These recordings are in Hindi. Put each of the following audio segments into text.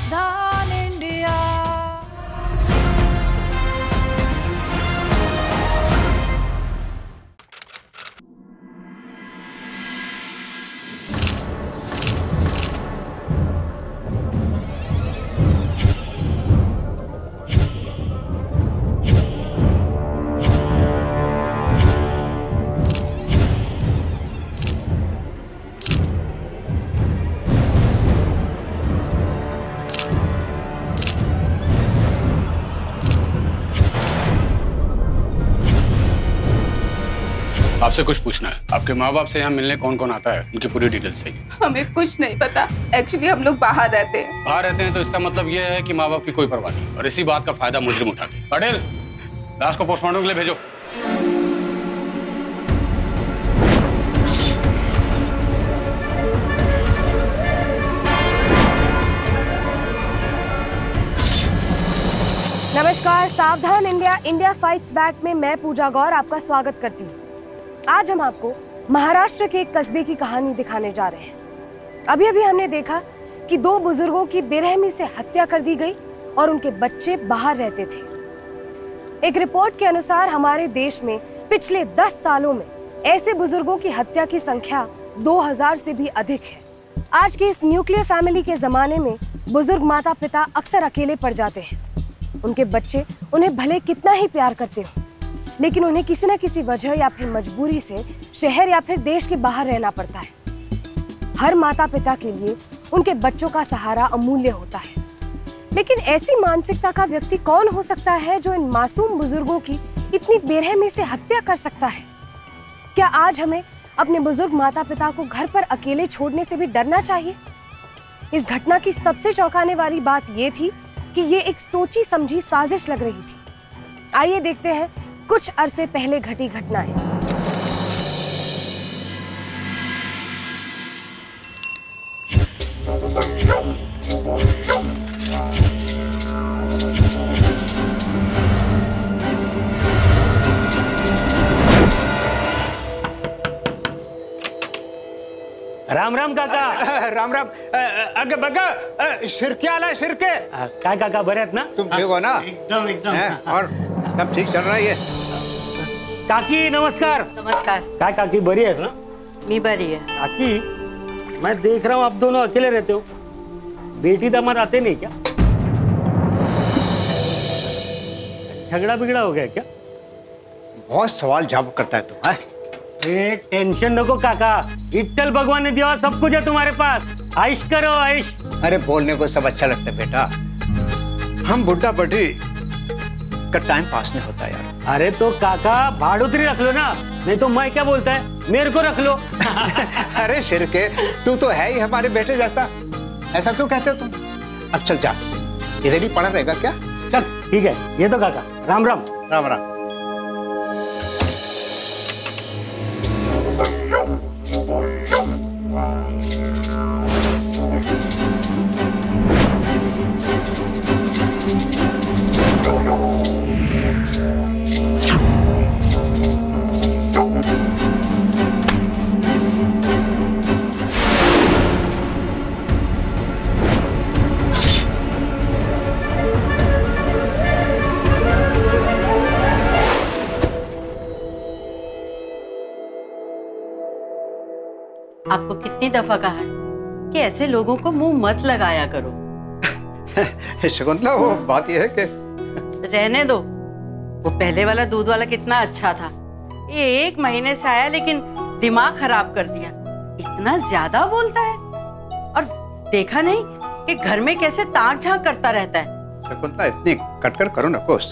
सावधान इंडिया। आपसे कुछ पूछना है। आपके माँ बाप से यहाँ मिलने कौन कौन आता है, उनकी पूरी डिटेल्स चाहिए। हमें कुछ नहीं पता। एक्चुअली हम लोग बाहर रहते हैं। बाहर रहते हैं तो इसका मतलब ये है कि माँ बाप की कोई परवाह नहीं, और इसी बात का फायदा मुजरिम उठाते हैं। पटेल, लाश को पोस्टमार्टम के लिए भेजो। नमस्कार, सावधान इंडिया इंडिया फाइट्स बैक में मैं पूजा गौर आपका स्वागत करती हूँ। आज हम आपको महाराष्ट्र के एक कस्बे की कहानी दिखाने जा रहे हैं। अभी अभी हमने देखा कि दो बुजुर्गों की बेरहमी से हत्या कर दी गई और उनके बच्चे बाहर रहते थे। एक रिपोर्ट के अनुसार हमारे देश में पिछले 10 सालों में ऐसे बुजुर्गों की हत्या की संख्या 2000 से भी अधिक है। आज की इस न्यूक्लियर फैमिली के जमाने में बुजुर्ग माता पिता अक्सर अकेले पड़ जाते हैं। उनके बच्चे उन्हें भले कितना ही प्यार करते हो, लेकिन उन्हें किसी न किसी वजह या फिर मजबूरी से शहर या फिर देश के बाहर रहना पड़ता है। हर माता पिता के लिए उनके बच्चों का सहारा अमूल्य होता है, लेकिन ऐसी मानसिकता का व्यक्ति कौन हो सकता है जो इन मासूम बुजुर्गों की इतनी बेरहमी से हत्या कर सकता है? क्या आज हमें अपने बुजुर्ग माता पिता को घर पर अकेले छोड़ने से भी डरना चाहिए? इस घटना की सबसे चौंकाने वाली बात यह थी कि ये एक सोची समझी साजिश लग रही थी। आइए देखते हैं कुछ अरसे पहले घटी घटनाएं। राम राम काका. राम राम. अगे बघा शिरके आला शिरके. काय काका बरे आहेत ना? तुम ठीक हो ना? एकदम एकदम. और सब ठीक चल रहा है? काकी नमस्कार. नमस्कार. काय काकी बरी आहेस ना? मी बरी है. काकी मैं देख रहा हूँ आप दोनों अकेले रहते हो. बेटी दामाद आते नहीं क्या? झगड़ा बिगड़ा हो गया क्या? बहुत सवाल जवाब करता है तू. टेंशन नको काका, विठ्ठल भगवान ने दिया सब कुछ है तुम्हारे पास. आइश करो आइश. अरे बोलने को सब अच्छा लगता है बेटा, हम बुढ़ा बड़ी का टाइम पास नहीं होता यार. अरे तो काका भाड़ोतरी रख लो ना, नहीं तो मैं क्या बोलता है मेरे को रख लो. अरे शिरके तू तो है ही हमारे बेटे जैसा, ऐसा क्यों कहते हो तुम? अब चल जा, इधर ही पड़ा रहेगा क्या? चल ठीक है. ये तो काका राम राम. राम राम. आपको कितनी दफा कहा है कि ऐसे लोगों को मुंह मत लगाया करो. शकुंतला वो बात यह है कि रहने दो. वो पहले वाला दूध वाला कितना अच्छा था, ये 1 महीने से आया लेकिन दिमाग खराब कर दिया. इतना ज्यादा बोलता है, और देखा नहीं कि घर में कैसे ताक झांक करता रहता है. शकुंतला इतनी कटकर करो ना कोस.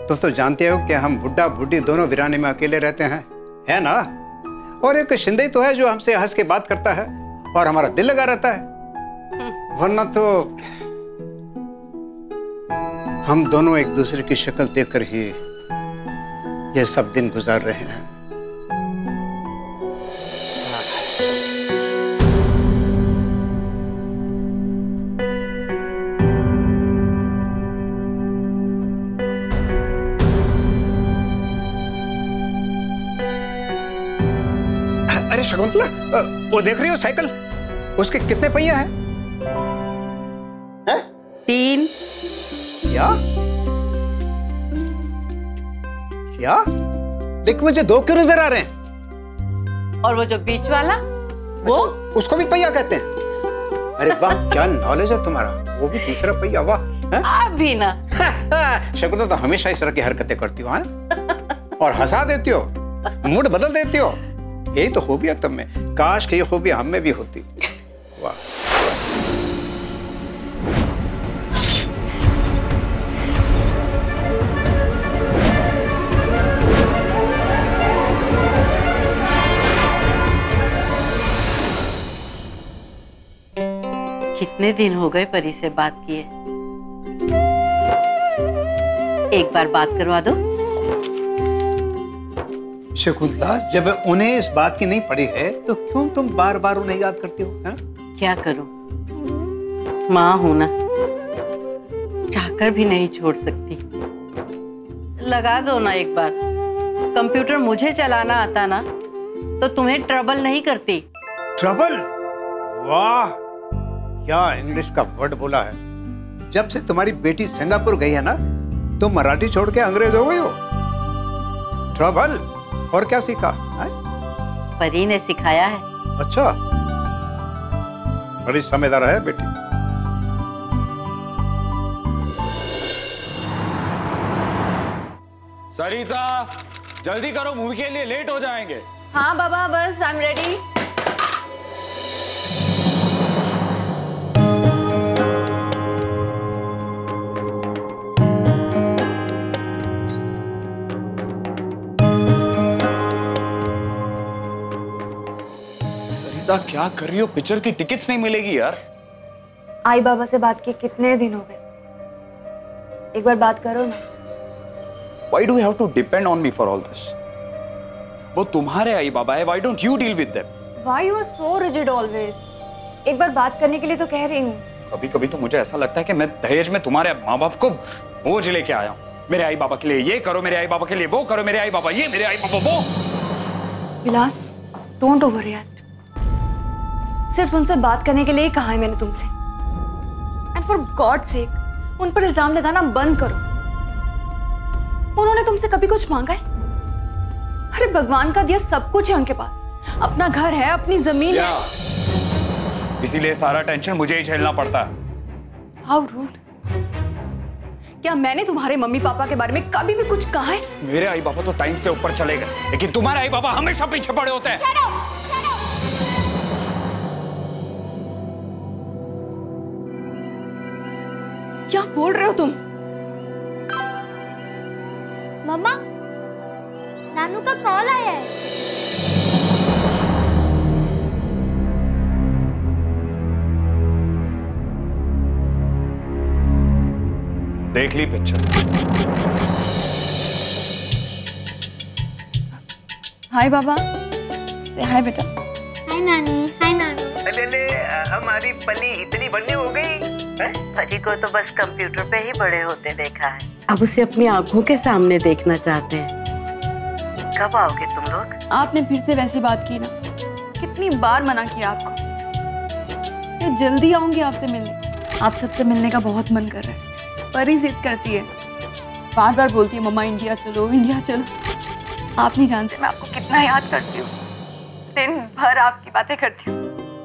तुम तो जानते हो कि हम बुढ़ा बुढ़ी दोनों वीरानी में अकेले रहते हैं, है ना? और एक शिंदे तो है जो हमसे हंस के बात करता है और हमारा दिल लगा रहता है. वरना तो हम दोनों एक दूसरे की शक्ल देखकर ही ये सब दिन गुजार रहे हैं. अरे शकुंतला, वो देख रही हो साइकिल, उसके कितने पहिया हैं? 3। क्या? लेकिन मुझे 2 क्यों नजर आ रहे हैं? और वो जो बीच वाला वो? अच्छा, उसको भी पहिया कहते हैं? अरे वाह, क्या नॉलेज है तुम्हारा। वो भी तीसरा पहिया, वाह। आप भी ना। शकुन तो हमेशा इस तरह की हरकतें करती हो, हाँ? और हंसा देती हो, मूड बदल देती हो। यही तो खूबी है तुम में। काश कि ये खूबी हम में भी होती। वाह। कितने दिन हो गए परी से बात किए। एक बार बात करवा दो। शकुंतला, जब उन्हें इस बात की नहीं पड़ी है तो क्यों तुम बार बार उन्हें याद करती हो? है? क्या करूं, माँ हूं ना, चाहकर भी नहीं छोड़ सकती। लगा दो ना एक बार। कंप्यूटर मुझे चलाना आता ना तो तुम्हें ट्रबल नहीं करती। ट्रबल? वाह, क्या इंग्लिश का वर्ड बोला है। जब से तुम्हारी बेटी सिंगापुर गई है ना, तुम मराठी छोड़ के अंग्रेज हो गई हो। ट्रबल? और क्या सीखा है? परी ने सिखाया है। अच्छा, बड़ी समझदार है बेटी। सरिता, जल्दी करो, मूवी के लिए लेट हो जाएंगे। हाँ बाबा, बस आई एम रेडी। सरिता, क्या कर रही हो? पिक्चर की टिकट्स नहीं मिलेगी यार। आई बाबा से बात किए कितने दिन हो गए, एक बार बात करो ना। Why do you have to depend on me for all this? वो तुम्हारे आई बाबा है, why don't you deal with them? Why you are so rigid always? एक बार बात करने के लिए तो कह रही हूँ। कभी कभी तो मुझे ऐसा लगता है कि मैं दहेज में तुम्हारे माँ बाप को बोझ लेके आया हूँ। मेरे आई बाबा के लिए ये करो, मेरे आई बाबा के लिए वो करो, मेरे आई बाबा ये, मेरे आई बाबा वो। विलास, डोंट ओवर रिएक्ट। सिर्फ उनसे बात करने के लिए कहा है मैंने तुमसे। एंड फॉर गॉड सेक उन पर इल्जाम लगाना बंद करो। उन्होंने तुमसे कभी कुछ मांगा है? अरे भगवान का दिया सब कुछ है उनके पास, अपना घर है, अपनी जमीन है। इसीलिए सारा टेंशन मुझे ही झेलना पड़ता है। How rude. क्या मैंने तुम्हारे मम्मी पापा के बारे में कभी भी कुछ कहा है? मेरे आई बाबा तो टाइम से ऊपर चले गए, लेकिन तुम्हारे आई बाबा हमेशा पीछे पड़े होते हैं। क्या बोल रहे हो तुम? मम्मा, नानू का कॉल आया है। देख ली पिक्चर? हाय बाबा। से हाय बेटा। हाय नानी, हाय नानू। अरे हमारी पली इतनी बड़ी हो गई। परी को तो बस कंप्यूटर पे ही बड़े होते देखा है, अब उसे अपनी आंखों के सामने देखना चाहते हैं। कब आओगे तुम लोग? आपने फिर से वैसी बात की ना, कितनी बार मना किया आपको। मैं जल्दी आऊंगी आपसे मिलने। आप सबसे मिलने का बहुत मन कर रहा है। परी जिद करती है, बार बार बोलती है मम्मा इंडिया चलो, इंडिया चलो। आप नहीं जानते मैं आपको कितना याद करती हूँ। दिन भर आपकी बातें करती हूँ,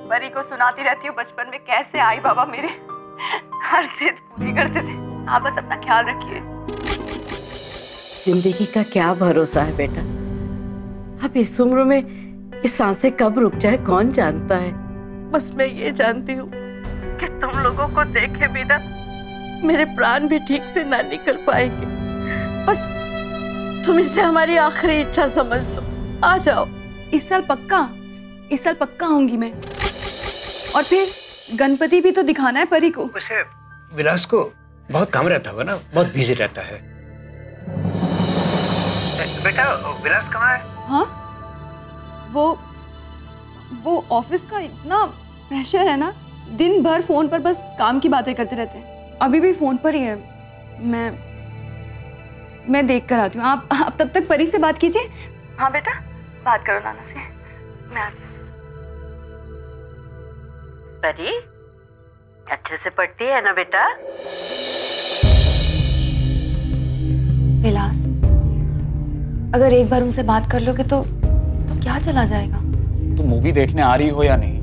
परी को सुनाती रहती हूँ बचपन में कैसे आई बाबा मेरे हर जिद पूरी करते थे। आप बस अपना ख्याल रखिए। जिंदगी का क्या भरोसा है बेटा, अब इस उम्र में ये सांसें कब रुक जाए कौन जानता है। बस मैं ये जानती हूँ कि तुम लोगों को देखे बिना मेरे प्राण भी ठीक से ना निकल पाएंगे। बस तुम इसे हमारी आखिरी इच्छा समझ लो, आ जाओ। इस साल पक्का आऊंगी मैं। और फिर गणपति भी तो दिखाना है परी को। उसे विलास को बहुत काम रहता होगा ना, बहुत बिजी रहता है। बेटा विलास कहाँ है? हाँ, वो ऑफिस का इतना प्रेशर है ना, दिन भर फोन पर बस काम की बातें करते रहते हैं। अभी भी फोन पर ही है। मैं देख कर आती हूँ। आप तब तक परी से बात कीजिए। हाँ बेटा, बात करो नाना से। मैं आती हूँ। परी, अच्छे से पढ़ती है ना बेटा? विलास, अगर एक बार उनसे बात कर लोगे तो क्या चला जाएगा? तुम मूवी देखने आ रही हो या नहीं?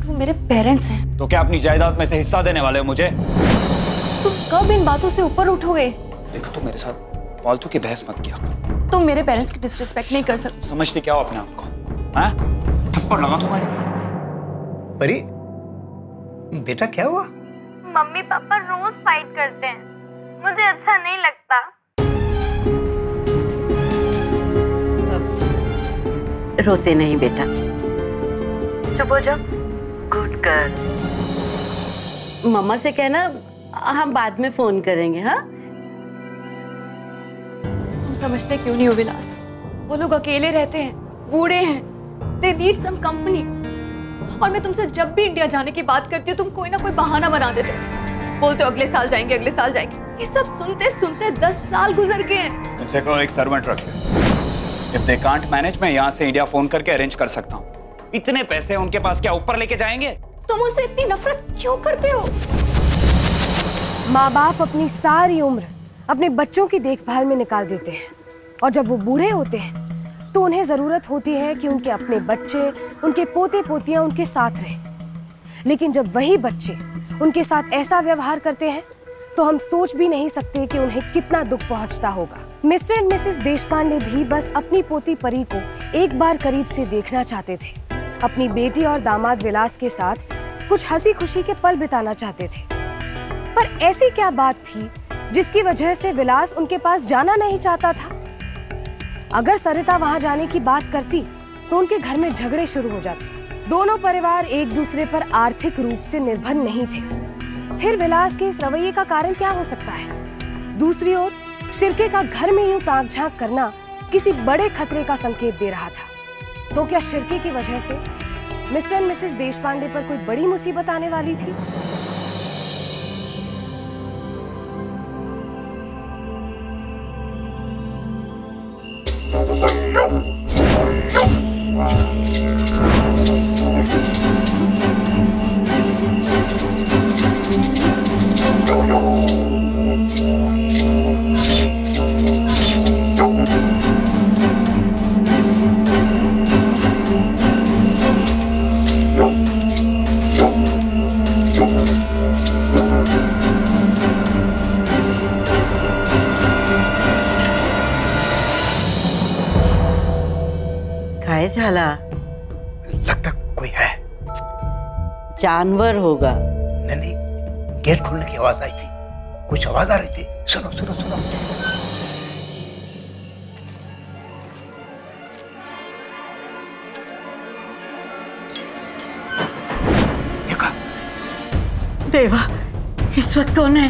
वो मेरे पेरेंट्स हैं। तो क्या अपनी जायदाद में से हिस्सा देने वाले हो मुझे? तुम कब इन बातों से ऊपर उठोगे? देखो, तुम मेरे साथ फालतू की बहस मत किया करो। तुम मेरे पेरेंट्स की डिसरिस्पेक्ट नहीं कर सकते। समझते क्या हो अपने आप को? हाँ? थप्पड़ लगा तुम्हारे। परी, बेटा क्या हुआ? मम्मी पापा रोज फाइट करते हैं, मुझे अच्छा नहीं लगता। रोते नहीं बेटा, चुप हो जाओ। Good girl. मम्मा से कहना हम बाद में फोन करेंगे। हाँ, तुम समझते क्यों नहीं हो विलास? वो लोग अकेले रहते हैं, बूढ़े हैं, they need some company। और मैं तुमसे जब भी इंडिया जाने की बात करती हूँ तुम कोई ना कोई बहाना बना देते हो, बोलते हो अगले साल जाएंगे, अगले साल जाएंगे। ये सब सुनते सुनते 10 साल गुजर गए हैं। तुमसे कहो एक सर्वेंट रख ले। If they can't manage, मैं यहाँ से इंडिया फोन करके अरेंज कर सकता हूँ। इतने पैसे उनके पास, क्या ऊपर लेके जाएंगे? तुम उनसे इतनी नफरत क्यों करते हो? माँ बाप अपनी सारी उम्र अपने बच्चों की देखभाल में निकाल देते हैं और जब वो बूढ़े होते हैं तो उन्हें जरूरत होती है कि उनके अपने बच्चे, उनके पोते पोतियां उनके साथ रहें। लेकिन जब वही बच्चे उनके साथ ऐसा व्यवहार करते हैं तो हम सोच भी नहीं सकते कि उन्हें कितना दुख पहुंचता होगा। मिस्टर एंड मिसेस देशपांडे भी बस अपनी पोती परी को एक बार करीब से देखना चाहते थे, अपनी बेटी और दामाद विलास के साथ कुछ हंसी खुशी के पल बिताना चाहते थे। पर ऐसी क्या बात थी जिसकी वजह से विलास उनके पास जाना नहीं चाहता था? अगर सरिता वहां जाने की बात करती तो उनके घर में झगड़े शुरू हो जाते। दोनों परिवार एक दूसरे पर आर्थिक रूप से निर्भर नहीं थे। फिर विलास के इस रवैये का कारण क्या हो सकता है? दूसरी ओर शिर्के का घर में यूं ताक झांक करना किसी बड़े खतरे का संकेत दे रहा था। तो क्या शिर्के की वजह से मिस्टर एंड मिसेस देशपांडे पर कोई बड़ी मुसीबत आने वाली थी? झाला लगता कोई है। जानवर होगा। नहीं, गेट खोलने की आवाज आई थी, कुछ आवाज आ रही थी। सुनो सुनो सुनो। देखा? देवा, इस वक्त कौन है?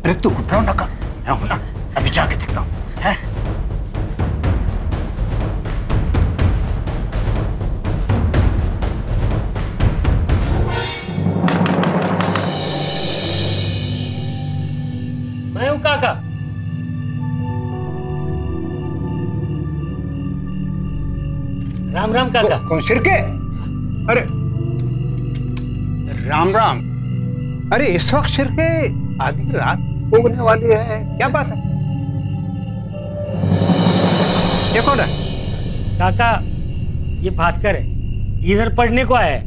अरे तू घबराओ ना कर, मैं हूं ना, अभी जाके देखता हूँ। है? मैं हूं काका। राम राम काका। कौन शिर्के? अरे राम राम। अरे इस वक्त शिर्के, आधी रात होने वाली है, क्या बात है? ये कौन है? काका, ये भास्कर है, इधर पढ़ने को आया है।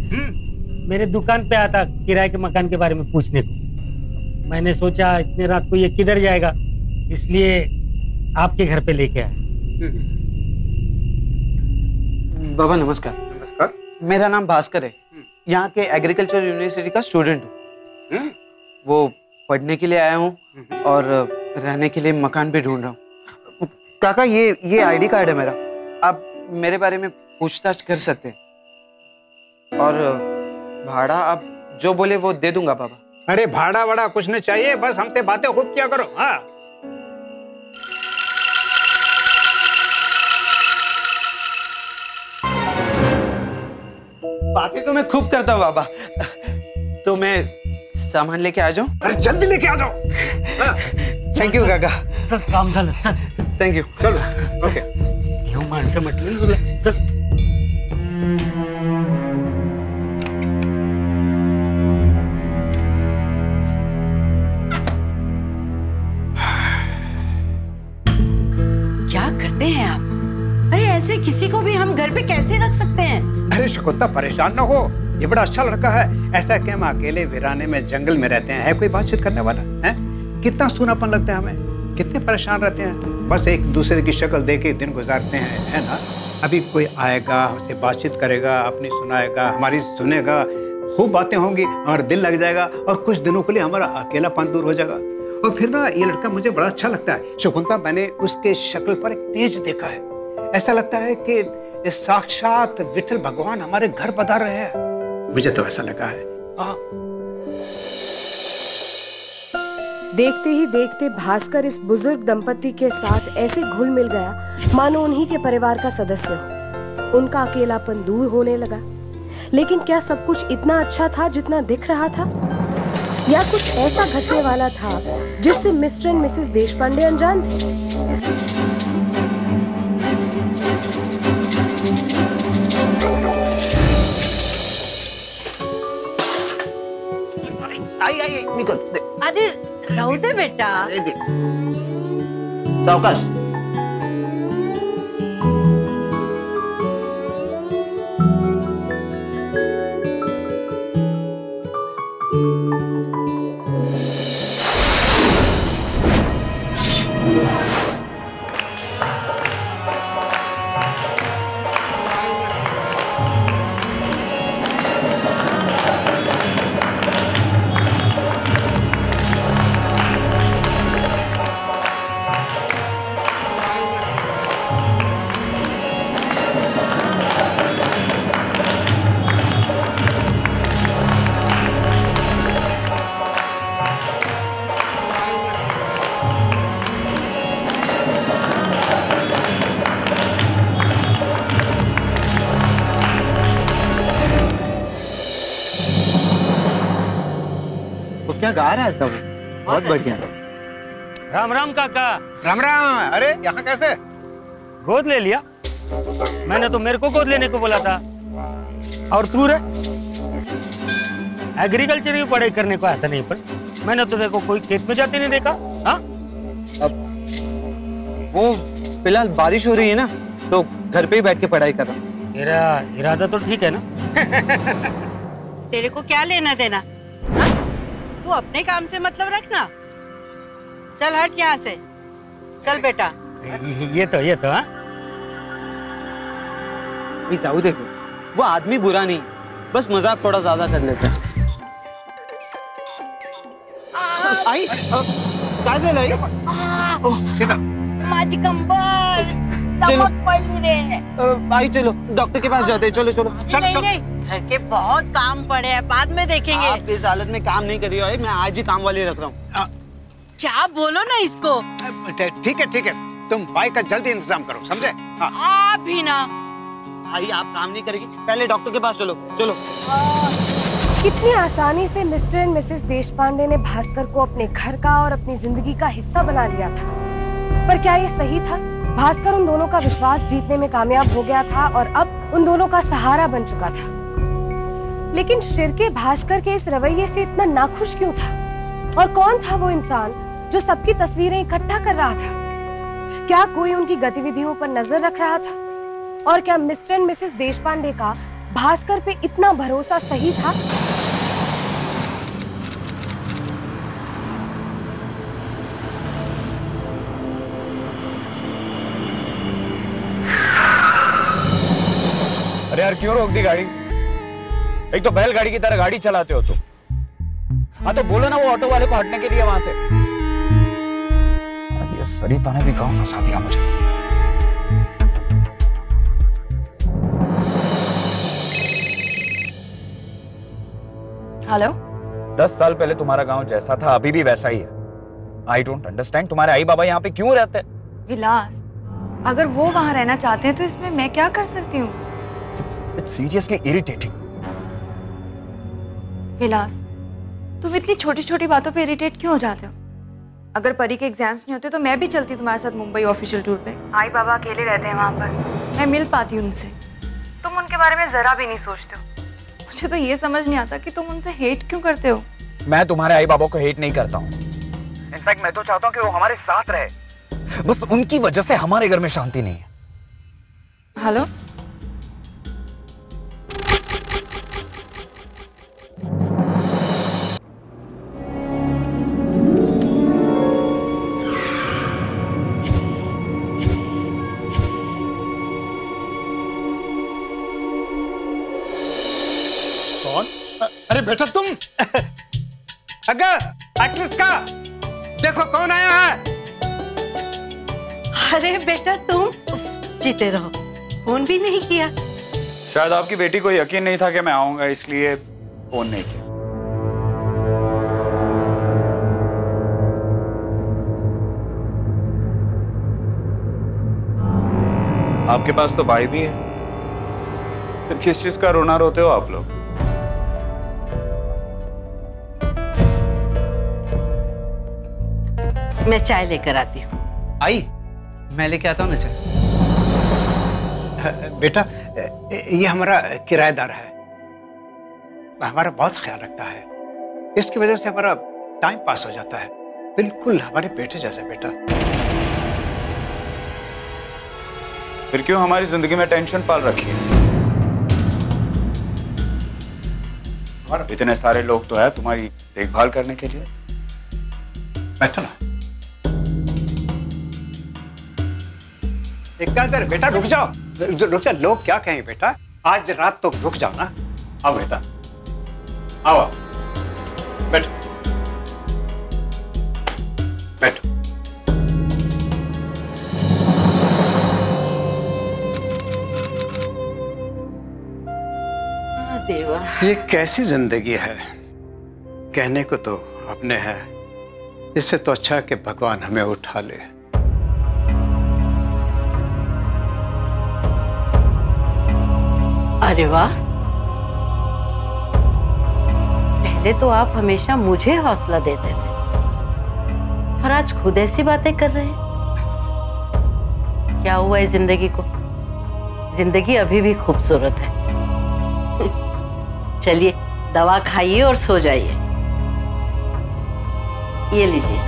मेरे दुकान पे आया था किराए के मकान के बारे में पूछने को। मैंने सोचा इतने रात को ये किधर जाएगा, इसलिए आपके घर पे लेके आया। बाबा नमस्कार। नमस्कार। मेरा नाम भास्कर है, यहाँ के एग्रीकल्चर यूनिवर्सिटी का स्टूडेंट हूँ। वो पढ़ने के लिए आया हूँ और रहने के लिए मकान भी ढूंढ रहा हूँ। काका, ये आईडी कार्ड है मेरा, आप मेरे बारे में पूछताछ कर सकते हैं और भाड़ा आप जो बोले वो दे दूंगा बाबा। अरे भाड़ा वाड़ा कुछ नहीं चाहिए, बस हमसे बातें खूब किया करो। हाँ, बातें तो मैं खूब करता हूँ बाबा। तो मैं सामान लेके आ जाऊँ? अरे जल्दी लेके आ जाओ। थैंक यू काका। चल काम झालं, चल। Thank you. चलो। ओके। घेऊ माणसं म्हटलं ना तुला, चल। 「लग सकते हैं। अरे शकुंतला परेशान ना हो, ये बड़ा अच्छा लड़का है। ऐसा कि हम अकेले वीराने में जंगल में रहते हैं, है कोई बातचीत करने वाला है? कितना सूनापन लगता है हमें, कितने परेशान रहते हैं, बस एक दूसरे की शक्ल देख के दिन गुजारते हैं, है ना। अभी कोई आएगा, हमसे बातचीत करेगा, अपनी सुनाएगा, हमारी सुनेगा, खूब बातें होंगी, हमारा दिल लग जाएगा और कुछ दिनों के लिए हमारा अकेलापन दूर हो जाएगा। और फिर ना ये लड़का मुझे बड़ा अच्छा लगता है शकुंतला। मैंने उसके शक्ल पर एक तेज देखा है, ऐसा लगता है कि साक्षात विठल भगवान हमारे घर पधार रहे हैं, मुझे तो ऐसा लगा है। देखते ही देखते भास्कर इस बुजुर्ग दंपति के साथ ऐसे घुल मिल गया मानो उन्हीं के परिवार का सदस्य हो। उनका अकेलापन दूर होने लगा। लेकिन क्या सब कुछ इतना अच्छा था जितना दिख रहा था, या कुछ ऐसा घटने वाला था जिससे मिस्टर एंड मिसेस देशपांडे अनजान थे? आई निकल। अरे रहो दे बेटा। सावकाश। क्या गा रहा था वो? बहुत बढ़िया। राम राम काका। राम राम। अरे यहाँ कैसे? गोद ले लिया। मैंने तो मेरे को गोद लेने को बोला था। और तू रे एग्रीकल्चर की पढ़ाई करने को आता नहीं, पर मैंने तो देखो कोई खेत में जाते नहीं देखा। हाँ अब वो फिलहाल बारिश हो रही है ना, तो घर पे ही बैठ के पढ़ाई कर रहा हूँ। तेरा इरादा तो ठीक है ना? तेरे को क्या लेना देना? तू अपने काम से मतलब रखना। चल हट यहाँ से, चल बेटा। ये तो हाँ। जाऊ देखो, वो आदमी बुरा नहीं, बस मजाक थोड़ा ज्यादा कर लेता है। आई काय झालं आई? माझी कंबर चलो पडली रे। आई चलो डॉक्टर के पास जाते हैं। चलो चलो नहीं, घर के बहुत काम पड़े हैं, बाद में देखेंगे। आप इस हालत में काम नहीं कर रही हो, मैं आज ही काम वाली रख रहा हूँ। क्या बोलो ना इसको। ठीक है, तुम बाइक का जल्दी इंतजाम करो, समझे? आप भी ना। भाई आप काम नहीं करेगी, पहले डॉक्टर के पास चलो। चलो। कितनी आसानी से मिस्टर एंड मिसेस देशपांडे ने भास्कर को अपने घर का और अपनी जिंदगी का हिस्सा बना लिया था। पर क्या ये सही था? भास्कर उन दोनों का विश्वास जीतने में कामयाब हो गया था और अब उन दोनों का सहारा बन चुका था। लेकिन शिर्के भास्कर के इस रवैये से इतना नाखुश क्यों था? और कौन था वो इंसान जो सबकी तस्वीरें इकट्ठा कर रहा था? क्या कोई उनकी गतिविधियों पर नजर रख रहा था? और क्या मिस्टर एंड मिसेस देशपांडे का भास्कर पे इतना भरोसा सही था? अरे यार क्यों रोक दी गाड़ी? एक तो बैलगाड़ी की तरह गाड़ी चलाते हो तुम। हाँ तो बोलो ना वो ऑटो वाले को हटने के लिए वहां से। ये सरिता ने भी गांव फंसा दिया मुझे। हेलो। 10 साल पहले तुम्हारा गांव जैसा था अभी भी वैसा ही है। आई डोंट अंडरस्टैंड, तुम्हारे आई बाबा यहाँ पे क्यों रहते हैं? विलास, अगर वो वहां रहना चाहते हैं तो इसमें मैं क्या कर सकती हूँ? It's seriously irritating. विलास, तुम इतनी छोटी छोटी बातों पे इरिटेट क्यों हो जाते हो? अगर परी के एग्जाम्स नहीं होते तो मैं भी चलती तुम्हारे साथ मुंबई ऑफिशियल टूर पे। आई बाबा अकेले रहते हैं वहाँ पर, मैं मिल पाती उनसे। तुम उनके बारे में जरा भी नहीं सोचते हो। मुझे तो ये समझ नहीं आता कि तुम उनसे हेट क्यों करते हो। मैं तुम्हारे आई बाबा को हेट नहीं करता हूँ। इनफैक्ट मैं तो चाहता हूँ कि वो हमारे साथ रहे। बस उनकी वजह से हमारे घर में शांति नहीं है। हेलो, बेटा तुम अगर एक्ट्रेस का देखो कौन आया है। अरे बेटा तुम जीते रहो, फोन भी नहीं किया। शायद आपकी बेटी को यकीन नहीं था कि मैं आऊंगा, इसलिए फोन नहीं किया। आपके पास तो भाई भी है, फिर किस चीज का रोना रोते हो आप लोग? मैं चाय लेकर आती हूँ। आई, मैं लेके आता हूँ ना चाय। बेटा ये हमारा किराएदार है, हमारा बहुत ख्याल रखता है, इसकी वजह से हमारा टाइम पास हो जाता है, बिल्कुल हमारे बेटे जैसे। बेटा फिर क्यों हमारी जिंदगी में टेंशन पाल रखी है? इतने सारे लोग तो है तुम्हारी देखभाल करने के लिए। बैठो ना। एक काम कर बेटा, रुक जाओ, रुक जाओ। लोग क्या कहेंगे बेटा, आज रात तो रुक जाओ ना। आओ बेटा, आओ बैठो बैठो। देवा, ये कैसी जिंदगी है, कहने को तो अपने है, इससे तो अच्छा है कि भगवान हमें उठा ले। अरे वाह, पहले तो आप हमेशा मुझे हौसला देते थे और आज खुद ऐसी बातें कर रहे हैं। क्या हुआ है जिंदगी को? जिंदगी अभी भी खूबसूरत है। चलिए दवा खाइए और सो जाइए। ये लीजिए।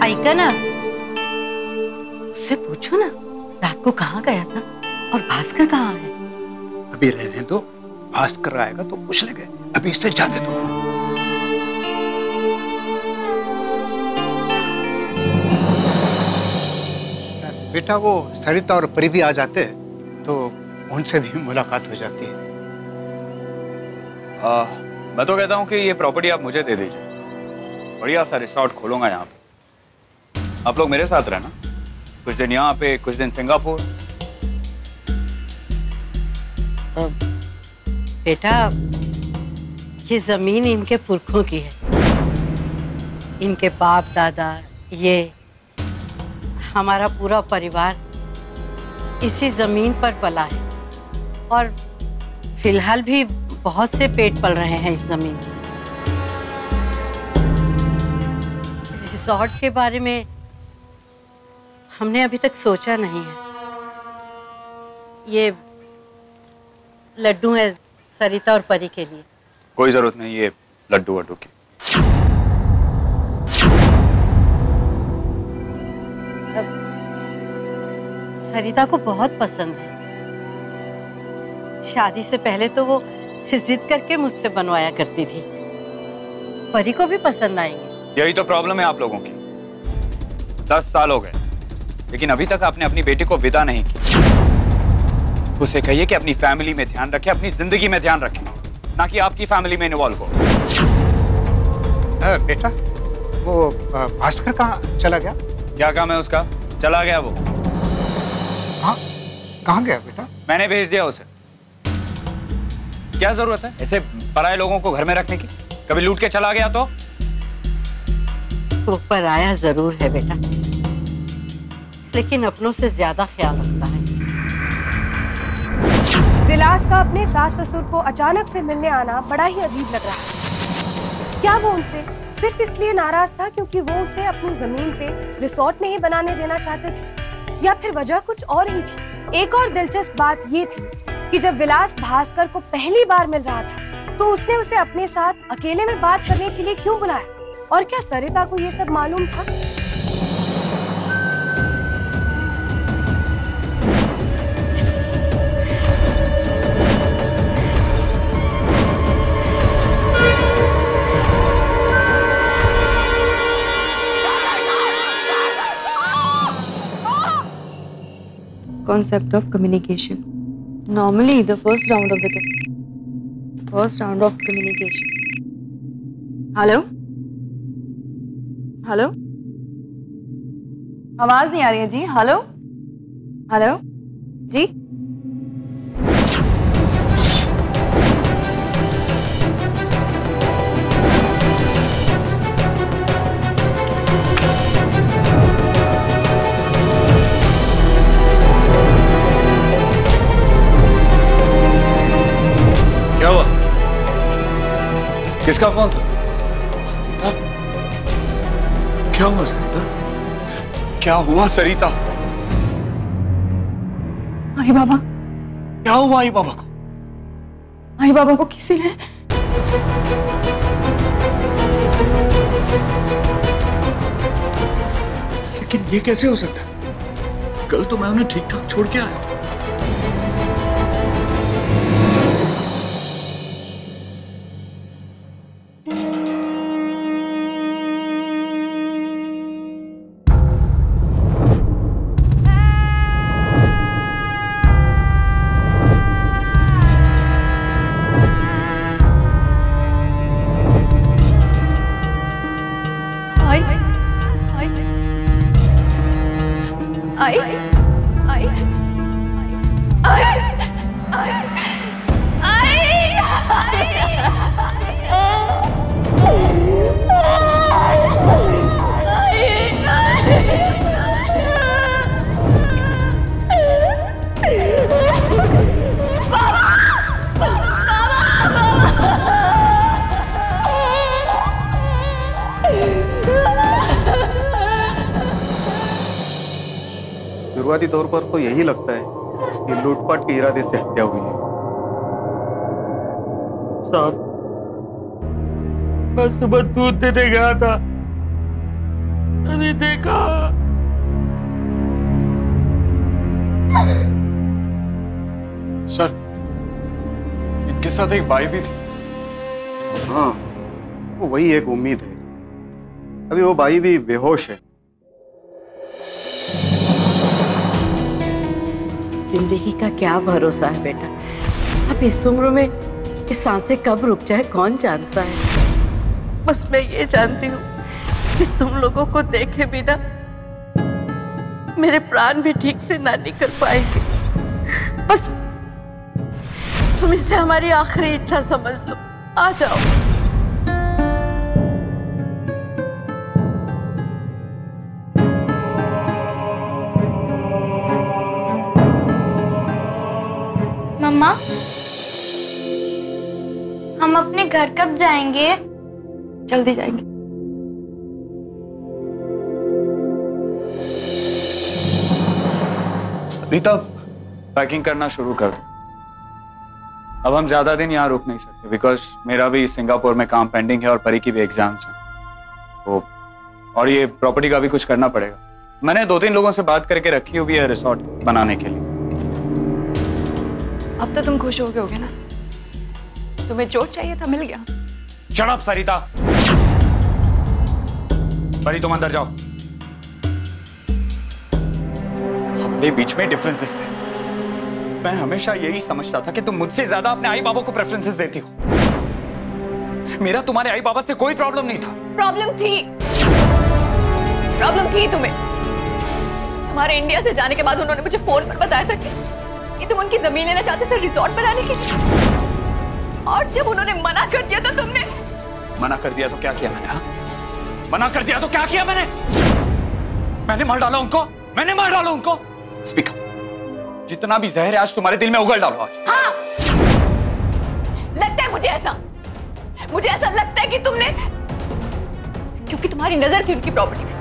आइका ना, उससे पूछो ना रात को कहाँ गया था और भास्कर कहाँ है। अभी रहने दो, भास्कर आएगा तो पूछ लेंगे, अभी इससे जाने दो। बेटा वो सरिता और परी भी आ जाते तो उनसे भी मुलाकात हो जाती है। मैं तो कहता हूँ कि ये प्रॉपर्टी आप मुझे दे दीजिए, बढ़िया सा रिसोर्ट खोलूंगा यहाँ पे। आप लोग मेरे साथ रहना, कुछ दिन यहाँ पे, कुछ दिन सिंगापुर। बेटा ये जमीन इनके पुरखों की है, इनके बाप दादा, ये हमारा पूरा परिवार इसी जमीन पर पला है और फिलहाल भी बहुत से पेट पल रहे हैं इस जमीन से। रिसोर्ट के बारे में हमने अभी तक सोचा नहीं है। ये लड्डू है सरिता और परी के लिए। कोई जरूरत नहीं ये लड्डू वड्डू की। सरिता को बहुत पसंद है। शादी से पहले तो वो जिद करके मुझसे बनवाया करती थी। परी को भी पसंद आएंगे। यही तो प्रॉब्लम है आप लोगों की। 10 साल हो गए लेकिन अभी तक आपने अपनी बेटी को विदा नहीं की। उसे कहिए कि अपनी फैमिली में ध्यान रखे, अपनी जिंदगी में ध्यान रखे, ना कि आपकी फैमिली में इन्वॉल्व हो। बेटा वो भास्कर कहाँ चला गया? क्या काम है उसका? चला गया वो। हाँ, कहाँ गया बेटा? मैंने भेज दिया उसे। क्या जरूरत है ऐसे पराये लोगों को घर में रखने की? कभी लूट के चला गया तो? वो पराया जरूर है बेटा, लेकिन अपनों से ज्यादा ख्याल रखता है। विलास का अपने सास ससुर को अचानक से मिलने आना बड़ा ही अजीब लग रहा है। क्या वो उनसे सिर्फ इसलिए नाराज था क्योंकि वो उसे अपनी जमीन पे रिसोर्ट नहीं बनाने देना चाहते थे, या फिर वजह कुछ और ही थी? एक और दिलचस्प बात ये थी कि जब विलास भास्कर को पहली बार मिल रहा था तो उसने उसे अपने साथ अकेले में बात करने के लिए क्यों बुलाया? और क्या सरिता को ये सब मालूम था? Concept of communication. Normally, the first round of communication. Hello? Hello? आवाज नहीं आ रही है जी। हेलो? हेलो? जी? क्या हुआ? किसका फोन था? सरिता? क्या हुआ सरिता? क्या हुआ सरिता? आई बाबा। क्या हुआ आई बाबा को? आई बाबा को किसी ने लेकिन ये कैसे हो सकता है? कल तो मैं उन्हें ठीक ठाक छोड़ के आया। शुरुआती तौर पर तो यही लगता है कि लूटपाट के इरादे से हत्या हुई है। साहब, मैं सुबह दूध देने गया था, अभी देखा सर, इनके साथ एक बाई भी थी। हाँ, वो वही एक उम्मीद है। अभी वो बाई भी बेहोश है। जिंदगी का क्या भरोसा है बेटा? अब इस उम्र में ये सांसें कब रुक जाए कौन जानता है। बस मैं ये जानती हूँ कि तुम लोगों को देखे बिना मेरे प्राण भी ठीक से ना निकल पाएंगे। बस तुम इसे हमारी आखिरी इच्छा समझ लो। आ जाओ। मम्मा, हम अपने घर कब जाएंगे? जल्दी जाएंगे। रीता, पैकिंग करना शुरू कर दो। अब हम ज्यादा दिन यहाँ रुक नहीं सकते बिकॉज मेरा भी सिंगापुर में काम पेंडिंग है और परी की भी एग्जाम्स हैं। तो और ये प्रॉपर्टी का भी कुछ करना पड़ेगा। मैंने 2-3 लोगों से बात करके रखी हुई है रिसोर्ट बनाने के लिए। अब तो तुम खुश हो गए होगे ना? तुम्हें जो चाहिए था मिल गया। शट अप सरिता। परी तुम अंदर जाओ। हमारे बीच में डिफरेंसेस थे। मैं हमेशा यही समझता था कि तुम मुझसे ज्यादा अपने आई बाबा को प्रेफरेंसेस देती हो। मेरा तुम्हारे आई बाबा से कोई प्रॉब्लम नहीं था। प्रॉब्लम थी तुम्हें। तुम्हारे इंडिया से जाने के बाद उन्होंने मुझे फोन पर बताया था कि तुम उनकी जमीन लेना चाहते थे रिसोर्ट बनाने के लिए। और जब उन्होंने मना कर दिया तो तुमने मना कर दिया तो क्या किया मैंने? मना कर दिया तो क्या किया मैंने? मैंने मार डाला उनको। Speak up. जितना भी जहर है आज तुम्हारे दिल में उगल डालो आज। हाँ, लगता है मुझे ऐसा लगता है कि तुमने, क्योंकि तुम्हारी नजर थी उनकी प्रॉपर्टी में,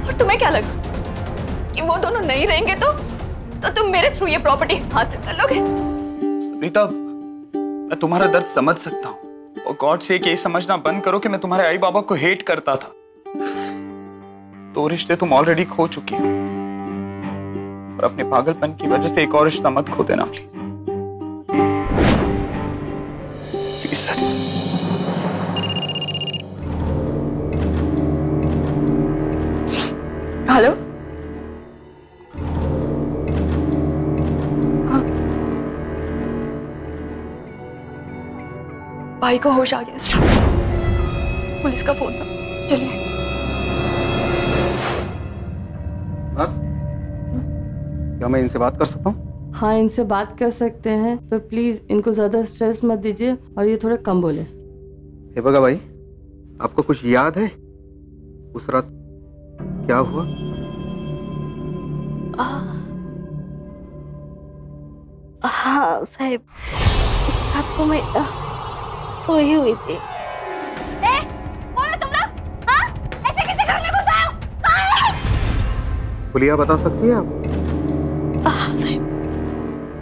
और तुम्हें क्या लगा कि वो दोनों नहीं रहेंगे तो तुम मेरे थ्रू ये प्रॉपर्टी हासिल कर लोगे। सरिता, मैं तुम्हारा दर्द समझ सकता हूँ, और गॉड से ये समझना बंद करो कि मैं तुम्हारे आई बाबा को हेट करता था। 2 रिश्ते तुम ऑलरेडी खो चुकी हो, और अपने पागलपन की वजह से एक और रिश्ता मत खो देना प्लीज। सरिता। हेलो, भाई को होश आ गया। पुलिस का फोन था। चलिए। क्या मैं इनसे बात कर सकता हूँ? हाँ, इनसे बात कर सकते हैं, पर प्लीज इनको ज्यादा स्ट्रेस मत दीजिए और ये थोड़े कम बोले। हे बगा भाई, आपको कुछ याद है उस रात क्या हुआ? हाँ साहब, इस रात को मैं सोई हुई थी। कौन है तुम लोग? हाँ? ऐसे किसी घर में घुस आए हो? पुलिया बता सकती है आप? हाँ साहब,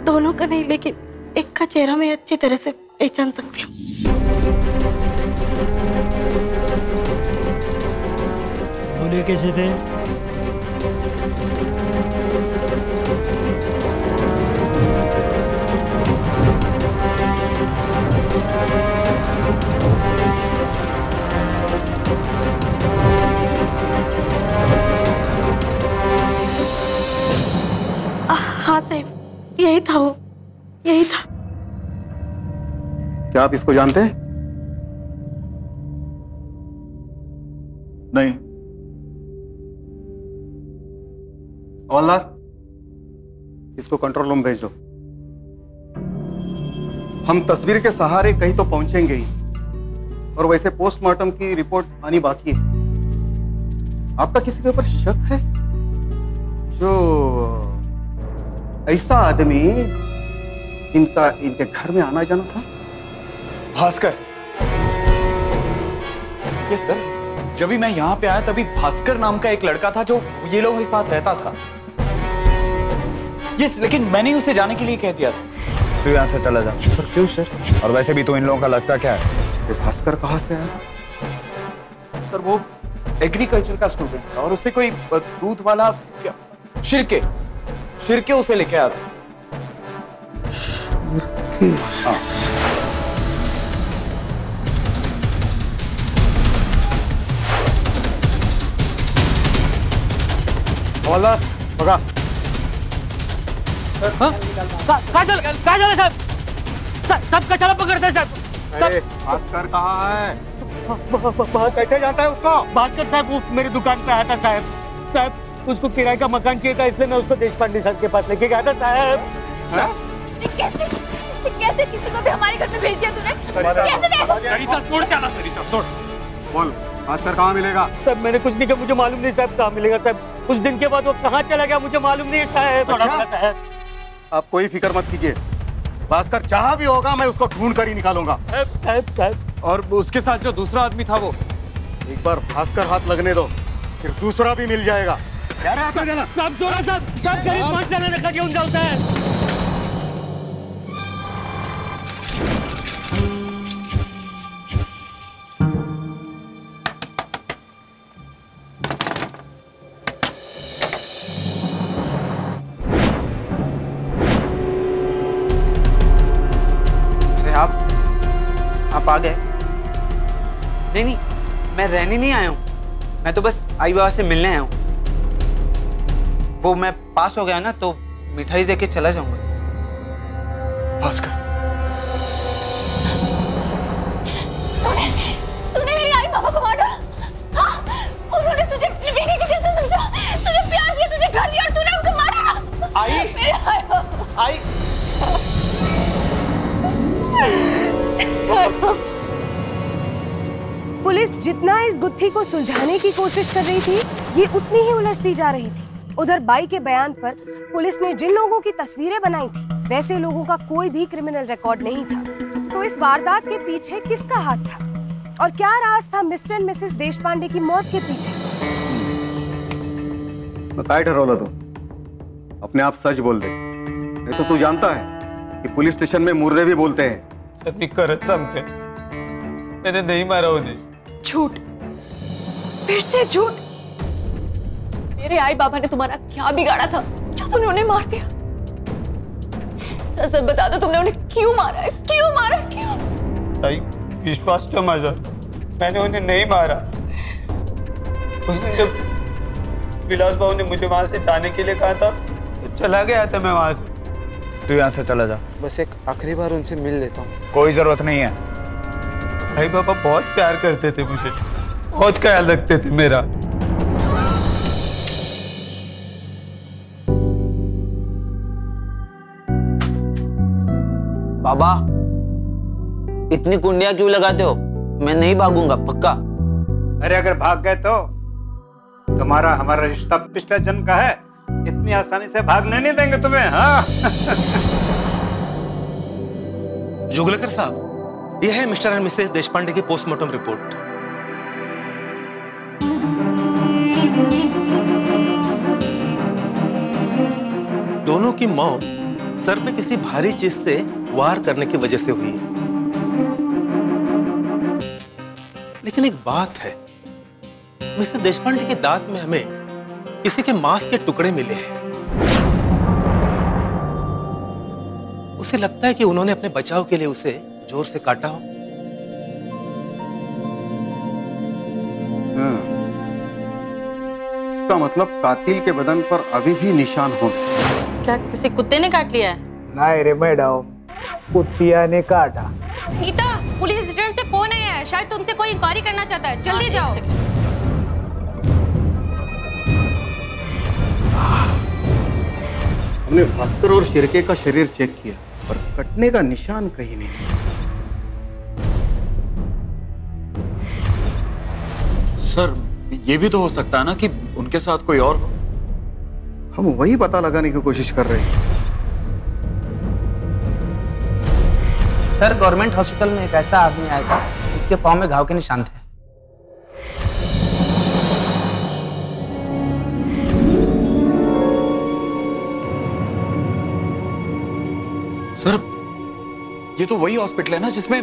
दोनों का नहीं, लेकिन एक का चेहरा मैं अच्छी तरह से पहचान सकती हूँ। बोले कैसे थे? हाँ साहब, यही था वो, यही था। क्या आप इसको जानते हैं? नहीं। हवलदार, इसको कंट्रोल रूम भेजो। हम तस्वीर के सहारे कहीं तो पहुंचेंगे ही, और वैसे पोस्टमार्टम की रिपोर्ट आनी बाकी है। आपका किसी के ऊपर शक है? जो ऐसा आदमी इनके घर में आना जाना था? भास्कर। ये सर, जब भी मैं यहाँ पे आया तभी भास्कर नाम का एक लड़का था जो ये लोगों के साथ रहता था। यस, लेकिन मैंने उसे जाने के लिए कह दिया था। तू यहाँ से चला जा। पर क्यों सर? और वैसे भी तो इन लोगों का लगता क्या है? ये भास्कर कहाँ से आया? सर वो एग्रीकल्चर का स्टूडेंट था, और उसे कोई दूध वाला क्या शिरके उसे लेके आया था। हाँ। हवलदार, भगा। काजल है साहब, सब कचरा पकड़ते हैं साहब। अरे भास्कर कहाँ है? कैसे जानता है उसको? भास्कर साहब वो मेरी दुकान पे आया था साहब। उसको किराए का मकान चाहिए था, इसलिए मैं उसको देश पांडे साहब के पास लेके गया था साहब। कैसे किसी को भी हमारे घर में भेज दिया तूने? कैसे ले? सरिता छोड़, क्या ना सरिता छोड़। बोल, भास्कर कहाँ मिलेगा? साहब मैंने कुछ नहीं किया, मुझे मालूम नहीं साहब कहाँ मिलेगा साहब। उस दिन के बाद वो कहाँ चला गया मुझे मालूम नहीं साहब। अच्छा? आप कोई फिक्र मत कीजिए, भास्कर जहाँ भी होगा मैं उसको ढूंढ कर ही निकालूंगा। साहब। और उसके साथ जो दूसरा आदमी था वो, एक बार भास्कर हाथ लगने दो, फिर दूसरा भी मिल जाएगा। साहब जोरा साहब, करीब 5 जने रखा के उन जाता है। आप आ गए? नहीं नहीं, मैं रहने नहीं आया हूँ, मैं तो बस आई बाबा से मिलने आया हूँ। वो मैं पास हो गया ना तो मिठाई देके चला जाऊंगा। भास्कर, तूने मेरी आई बाबा को मारा। हाँ, उन्होंने तुझे अपनी बेटी की जैसे समझा, तुझे प्यार दिया, तुझे घर दिया और तूने उनको मारा। आई, मेरे आई। पुलिस जितना इस गुत्थी को सुलझाने की कोशिश कर रही थी, ये उतनी ही उलझती जा रही थी। उधर बाई के बयान पर पुलिस ने जिन लोगों की तस्वीरें बनाई थी, वैसे लोगों का कोई भी क्रिमिनल रिकॉर्ड नहीं था। तो इस वारदात के पीछे किसका हाथ था और क्या राज था मिस्टर एंड मिसेस देशपांडे की मौत के पीछे? काय ठरवलं तू? अपने आप सच बोल दे, नहीं तो तू जानता है कि पुलिस स्टेशन में मुर्दे भी बोलते हैं। सर मी खरंच सांगते, मैंने नहीं मारा उन्हें। झूठ, फिर से झूठ। मेरे आई बाबा ने तुम्हारा क्या बिगाड़ा था जो तुमने उन्हें मार दिया? सच सच बता दो, तुमने उन्हें क्यों मारा है? क्यों मारा? क्यों? ताई विश्वास ठेव माझ्यावर, मैंने उन्हें नहीं मारा। उस दिन जब विलास भाऊ ने मुझे वहां से जाने के लिए कहा था तो चला गया था मैं वहां से। तू यहाँ से चला जा। बस एक आखिरी बार उनसे मिल लेता हूँ। कोई जरूरत नहीं है। भाई बाबा बहुत प्यार करते थे मुझे, बहुत ख्याल रखते थे मेरा। बाबा, इतनी कुंडियां क्यों लगाते हो? मैं नहीं भागूंगा, पक्का। अरे अगर भाग गए तो तुम्हारा हमारा रिश्ता पिछले जन्म का है, इतनी आसानी से भागने नहीं देंगे तुम्हें। हाँ। जोगलेकर साहब, यह है मिस्टर एंड मिसेस देशपांडे की पोस्टमार्टम रिपोर्ट। दोनों की मौत सर पे किसी भारी चीज से वार करने की वजह से हुई है। लेकिन एक बात है, मिस्टर देशपांडे के दांत में हमें किसी के मांस के टुकड़े मिले हैं। उसे लगता है कि उन्होंने अपने बचाव के लिए उसे जोर से काटा हो। इसका मतलब कातिल के बदन पर अभी भी निशान होंगे। क्या किसी कुत्ते ने काट लिया है? नहीं रे मैडम, कुत्तिया ने काटा। गीता, पुलिस स्टेशन से फोन आया है, शायद तुमसे कोई इंक्वायरी करना चाहता है। जल्दी जाओ। हमने भास्कर और शिर्के का शरीर चेक किया, पर कटने का निशान कहीं नहीं। सर, ये भी तो हो सकता है ना कि उनके साथ कोई और हो। हम वही पता लगाने की कोशिश कर रहे हैं। सर, गवर्नमेंट हॉस्पिटल में एक ऐसा आदमी आया था जिसके पांव में घाव के निशान थे। सर, ये तो वही हॉस्पिटल है ना जिसमें...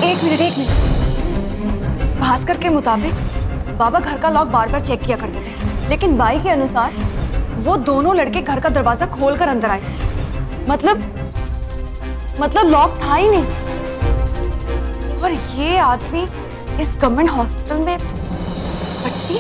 एक मिनट। भास्कर के मुताबिक बाबा घर का लॉक बार बार चेक किया करते थे, लेकिन बाई के अनुसार वो दोनों लड़के घर का दरवाजा खोलकर अंदर आए। मतलब लॉक था ही नहीं। और ये आदमी इस गवर्नमेंट हॉस्पिटल में भर्ती?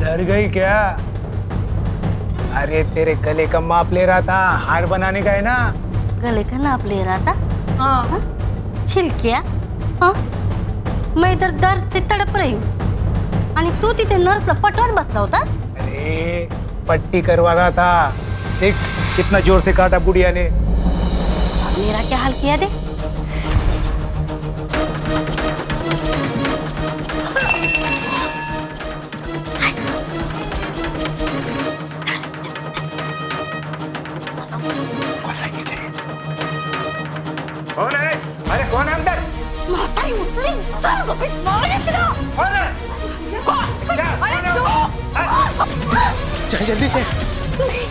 डर गई क्या? अरे तेरे गले का माप ले रहा था, हार बनाने का है ना। गले का नाप ले रहा था? हाँ। छिल क्या? हाँ, मैं इधर दर्द से तड़प रही हूँ। आणि तू तिथे नर्सला पटवत बसला होतास? अरे पट्टी करवा रहा था, देख कितना जोर से काटा बुढ़िया ने। अब मेरा क्या हाल किया दे? कौन है? अरे कौन है अंदर? मातारी उठली, चल गो पिट मार तेरा। कौन है? अरे तू! चल जल्दी से। नहीं,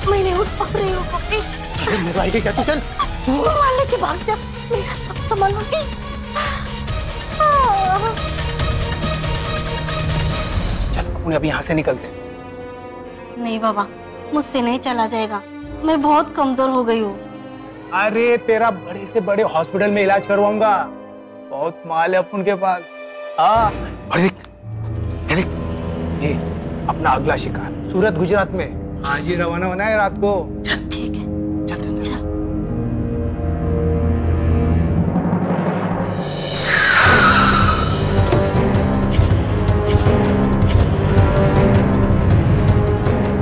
मैं नहीं उठ पा रही हूँ पापी। अरे मेरा आईडी क्या? तू चल। तू मान ले के भाग जा, मेरा सब सामान लूटी। चल अपने अभी यहाँ से निकलते। नहीं बाबा, मुझसे नहीं चला जाएगा, मैं बहुत कमजोर हो गई हूँ। अरे तेरा बड़े से बड़े हॉस्पिटल में इलाज करवाऊंगा, बहुत माल है अपन के पास। हाँ ये अपना अगला शिकार सूरत गुजरात में आज ही रवाना होना है रात को। ठीक है, चल।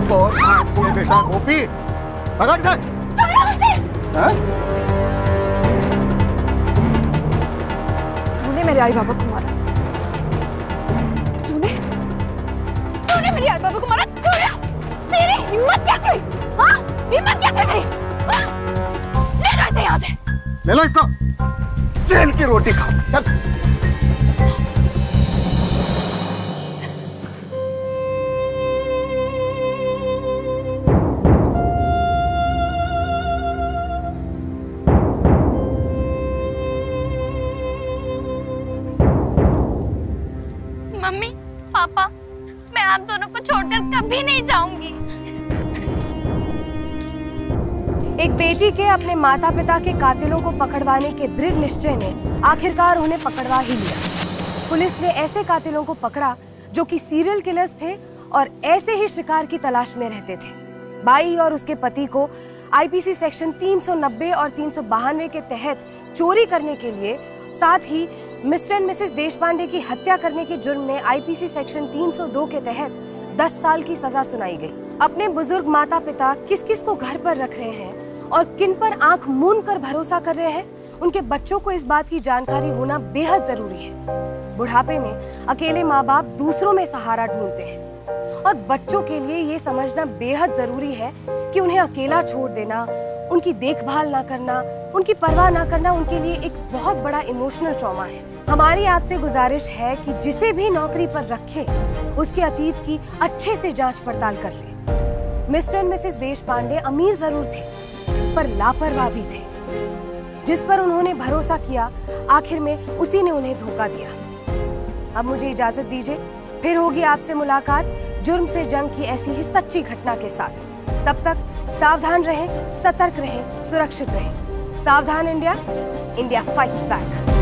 बहुत बेटा गोपी पकड़ कर। तूने मेरे आई बाबा को मारा, तूने मेरे आई बाबा को मारा। तेरी हिम्मत कैसे हुई? हाँ, हिम्मत कैसे हुई? ले लो इसे यहाँ से। ले लो इसको, जेल की रोटी खाओ। चल। मम्मी, पापा, मैं आप दोनों को छोड़कर कभी नहीं जाऊंगी। एक बेटी के अपने माता पिता के कातिलों को पकड़वाने के दृढ़ निश्चय ने आखिरकार उन्हें पकड़वा ही लिया। पुलिस ने ऐसे कातिलों को पकड़ा जो कि सीरियल किलर्स थे और ऐसे ही शिकार की तलाश में रहते थे। बाई और उसके पति को आईपीसी सेक्शन 390 और 392 के तहत चोरी करने के लिए, साथ ही मिस्टर एंड मिसेस देशपांडे की हत्या करने के जुर्म में आईपीसी सेक्शन 302 के तहत 10 साल की सजा सुनाई गई। अपने बुजुर्ग माता पिता किस किस को घर पर रख रहे हैं और किन पर आंख मूंद कर भरोसा कर रहे हैं, उनके बच्चों को इस बात की जानकारी होना बेहद जरूरी है। बुढ़ापे में अकेले माँ बाप दूसरों में सहारा ढूंढते हैं और बच्चों के लिए ये समझना बेहद जरूरी है कि उन्हें अकेला छोड़ देना, उनकी देखभाल ना करना, उनकी परवाह ना करना उनके लिए एक बहुत बड़ा इमोशनल ट्रॉमा है। हमारी आपसे गुजारिश है कि जिसे भी नौकरी पर रखे उसके अतीत की अच्छे से जांच पड़ताल कर ले। मिस्टर एंड मिसेस देशपांडे अमीर जरूर थे पर लापरवाह भी थे। जिस पर उन्होंने भरोसा किया आखिर में उसी ने उन्हें धोखा दिया। अब मुझे इजाजत दीजिए, फिर होगी आपसे मुलाकात जुर्म से जंग की ऐसी ही सच्ची घटना के साथ। तब तक सावधान रहें, सतर्क रहें, सुरक्षित रहें। सावधान इंडिया, इंडिया फाइट्स बैक।